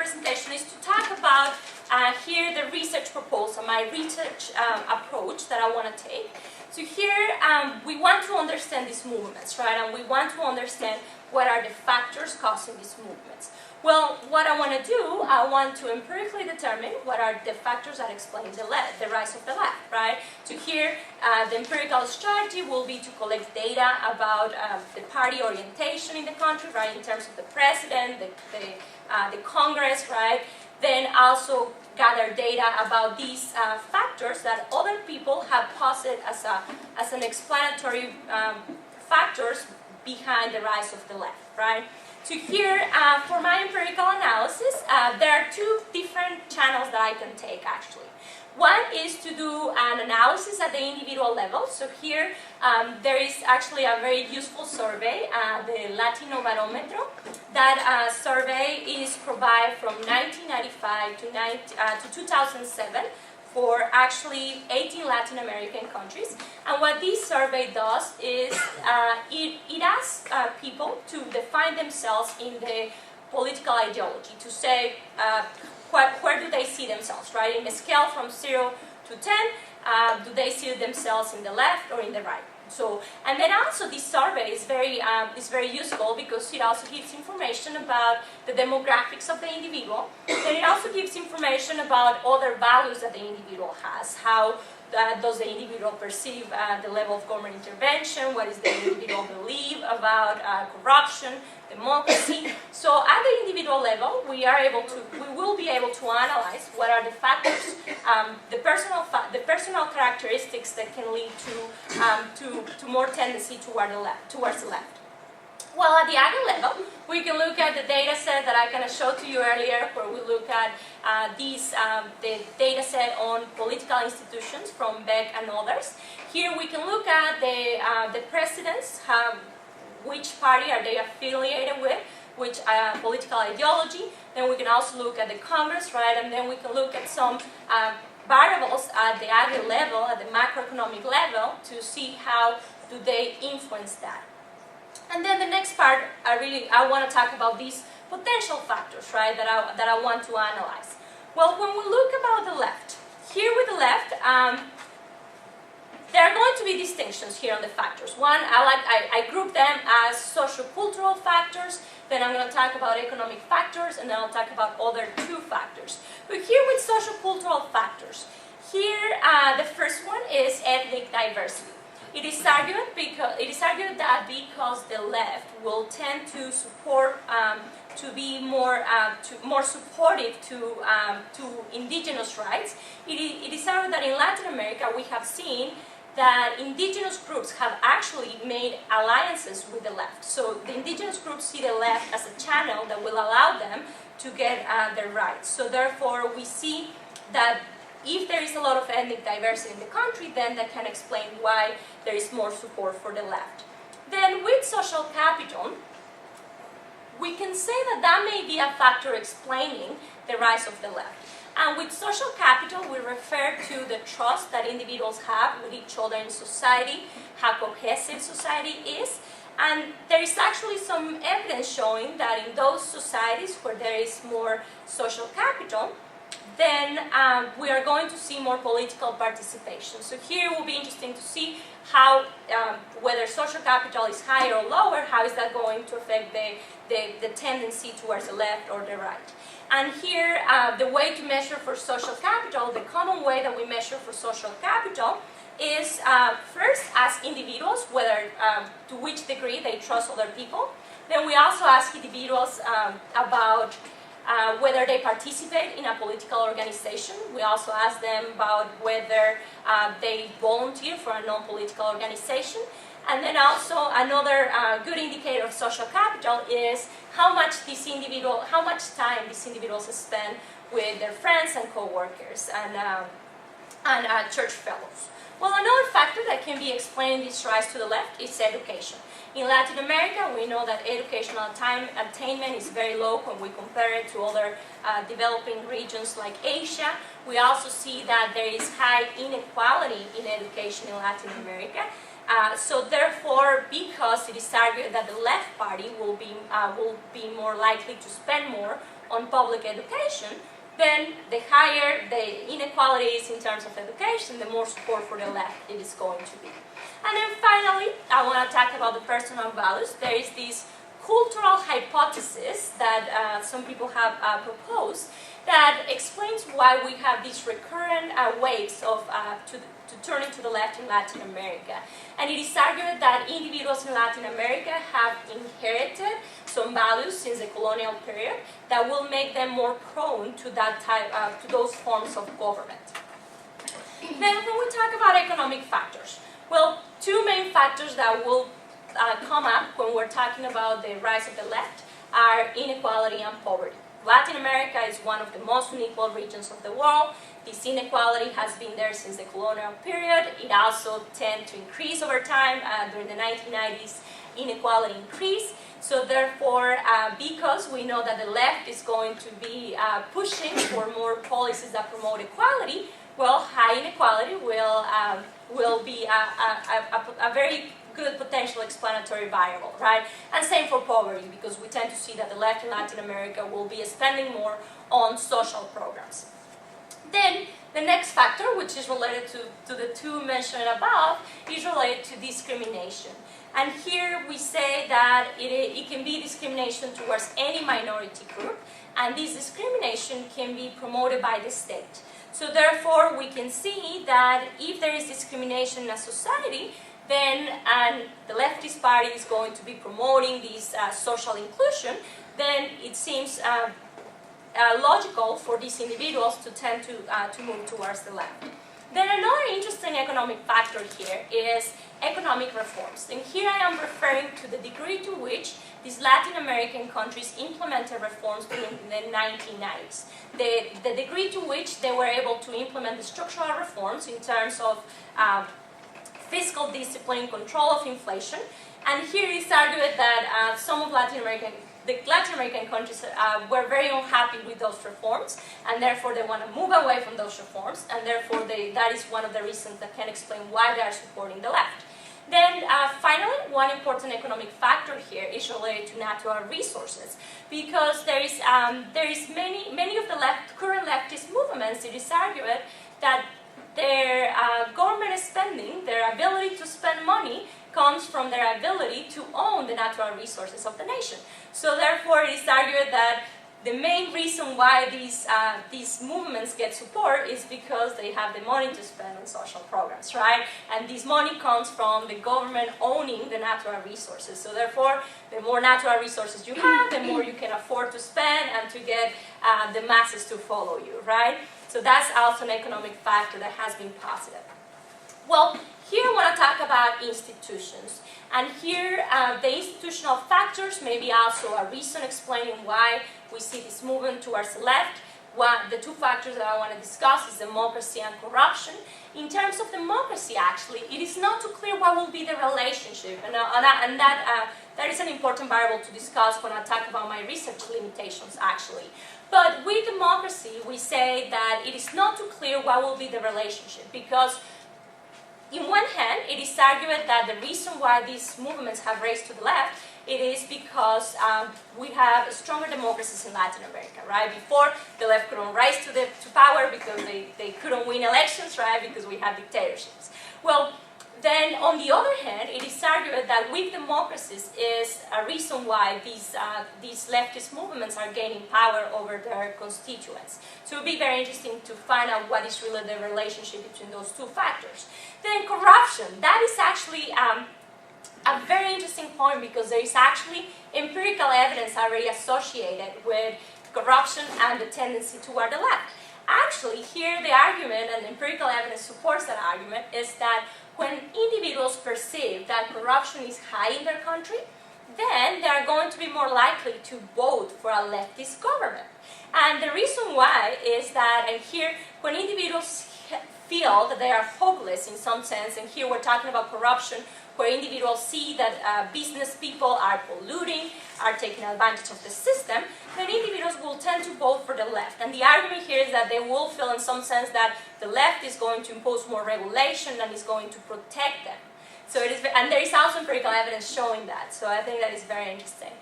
presentation is to talk about here the research proposal, my research approach that I want to take. So here we want to understand these movements, right? And we want to understand what are the factors causing these movements. Well, what I want to do, I want to empirically determine what are the factors that explain the rise of the left, right? So here, the empirical strategy will be to collect data about the party orientation in the country, right, in terms of the president, the Congress, right? Then also gather data about these factors that other people have posited as an explanatory factors behind the rise of the left, right? So here, for my empirical analysis, there are two different channels that I can take actually. One is to do an analysis at the individual level. So here, there is actually a very useful survey, the Latino Barometro. That survey is provided from 1995 to 2007 for actually 18 Latin American countries. And what this survey does is it asks people to define themselves in the political ideology, to say where do they see themselves, right? In a scale from 0 to 10, do they see themselves in the left or in the right? So, and then also this survey is very useful because it also gives information about the demographics of the individual, and it also gives information about other values that the individual has. How does the individual perceive the level of government intervention? What does the individual believe about corruption, democracy? So at the individual level, we will be able to analyze what are the factors, the personal characteristics that can lead to more tendency towards the left. Well, at the other level, we can look at the data set that I kind of showed to you earlier, where we look at the data set on political institutions from Beck and others. Here we can look at the presidents, which party are they affiliated with, which political ideology. Then we can also look at the Congress, right? And then we can look at some variables at the other level, at the macroeconomic level, to see how do they influence that. And then the next part, I want to talk about these potential factors, right, that I want to analyze. Well, when we look about the left, here with the left, there are going to be distinctions here on the factors. One, I group them as sociocultural factors, then I'm going to talk about economic factors, and then I'll talk about other two factors. But here with sociocultural factors, here the first one is ethnic diversity. It is argued that because the left will tend to support, to be more supportive to indigenous rights, it is argued that in Latin America we have seen that indigenous groups have actually made alliances with the left. So the indigenous groups see the left as a channel that will allow them to get their rights. So therefore we see that if there is a lot of ethnic diversity in the country, then that can explain why there is more support for the left. Then with social capital, we can say that may be a factor explaining the rise of the left. And with social capital, we refer to the trust that individuals have with each other in society, how cohesive society is. And there is actually some evidence showing that in those societies where there is more social capital, then we are going to see more political participation. So here it will be interesting to see how, whether social capital is higher or lower, how is that going to affect the tendency towards the left or the right. And here, the way to measure for social capital, the common way that we measure for social capital is first ask individuals whether, to which degree they trust other people. Then we also ask individuals about whether they participate in a political organization. We also ask them about whether they volunteer for a non-political organization. And then also another good indicator of social capital is how much time these individuals spend with their friends and co-workers and church fellows. Well, another factor that can be explaining this rise to the left is education. In Latin America, we know that educational attainment is very low when we compare it to other developing regions like Asia. We also see that there is high inequality in education in Latin America. So therefore, because it is argued that the left party will be more likely to spend more on public education, then the higher the inequalities in terms of education, the more support for the left it is going to be. And then finally, I want to talk about the personal values. There is this cultural hypothesis that some people have proposed that explains why we have these recurrent waves of to turning to the left in Latin America. And it is argued that individuals in Latin America have inherited some values since the colonial period that will make them more prone to that type, to those forms of government. Then when we talk about economic factors, well, two main factors that will come up when we're talking about the rise of the left are inequality and poverty. Latin America is one of the most unequal regions of the world. This inequality has been there since the colonial period. It also tends to increase over time. During the 1990s, inequality increased. So therefore, because we know that the left is going to be pushing for more policies that promote equality, well, high inequality will be a very good potential explanatory variable, right? And same for poverty, because we tend to see that the left in Latin America will be spending more on social programs. Then the next factor, which is related to the two mentioned above, is related to discrimination. And here we say that it can be discrimination towards any minority group, and this discrimination can be promoted by the state. So therefore, we can see that if there is discrimination in a society, then the leftist party is going to be promoting this social inclusion, then it seems logical for these individuals to tend to move towards the left. Then another interesting economic factor here is economic reforms. And here I am referring to the degree to which these Latin American countries implemented reforms during the 1990s. The degree to which they were able to implement the structural reforms in terms of fiscal discipline, control of inflation, and here it's argued that some of the Latin American countries were very unhappy with those reforms, and therefore they want to move away from those reforms, and therefore that is one of the reasons that can explain why they are supporting the left. Then finally, one important economic factor here is related to natural resources, because there is many of the current leftist movements. It is argued that their government spending, their ability to spend money, comes from their ability to own the natural resources of the nation. So therefore, it is argued that the main reason why these movements get support is because they have the money to spend on social programs, right? And this money comes from the government owning the natural resources. So therefore, the more natural resources you have, the more you can afford to spend and to get the masses to follow you, right? So that's also an economic factor that has been positive. Well, here I want to talk about institutions. And here, the institutional factors may be also a reason explaining why we see this movement towards the left. The two factors that I want to discuss is democracy and corruption. In terms of democracy, actually, it is not too clear what will be the relationship. And that is an important variable to discuss when I talk about my research limitations, actually. But with democracy, we say that it is not too clear what will be the relationship, because in one hand, it is argued that the reason why these movements have raised to the left, it is because we have stronger democracies in Latin America, right? Before, the left couldn't rise to power because they couldn't win elections, right? Because we had dictatorships. Well, then on the other hand, it is argued that weak democracies is a reason why these leftist movements are gaining power over their constituents. So it would be very interesting to find out what is really the relationship between those two factors. Then corruption, that is actually a very interesting point, because there is actually empirical evidence already associated with corruption and the tendency toward the left. Actually, here the argument, and the empirical evidence supports that argument, is that when individuals perceive that corruption is high in their country, then they are going to be more likely to vote for a leftist government. And the reason why is that, and here, when individuals feel that they are hopeless in some sense, and here we're talking about corruption, where individuals see that business people are polluting, are taking advantage of the system, then individuals will tend to vote for the left. And the argument here is that they will feel in some sense that the left is going to impose more regulation and is going to protect them. So it is, and there is also empirical evidence showing that. So I think that is very interesting.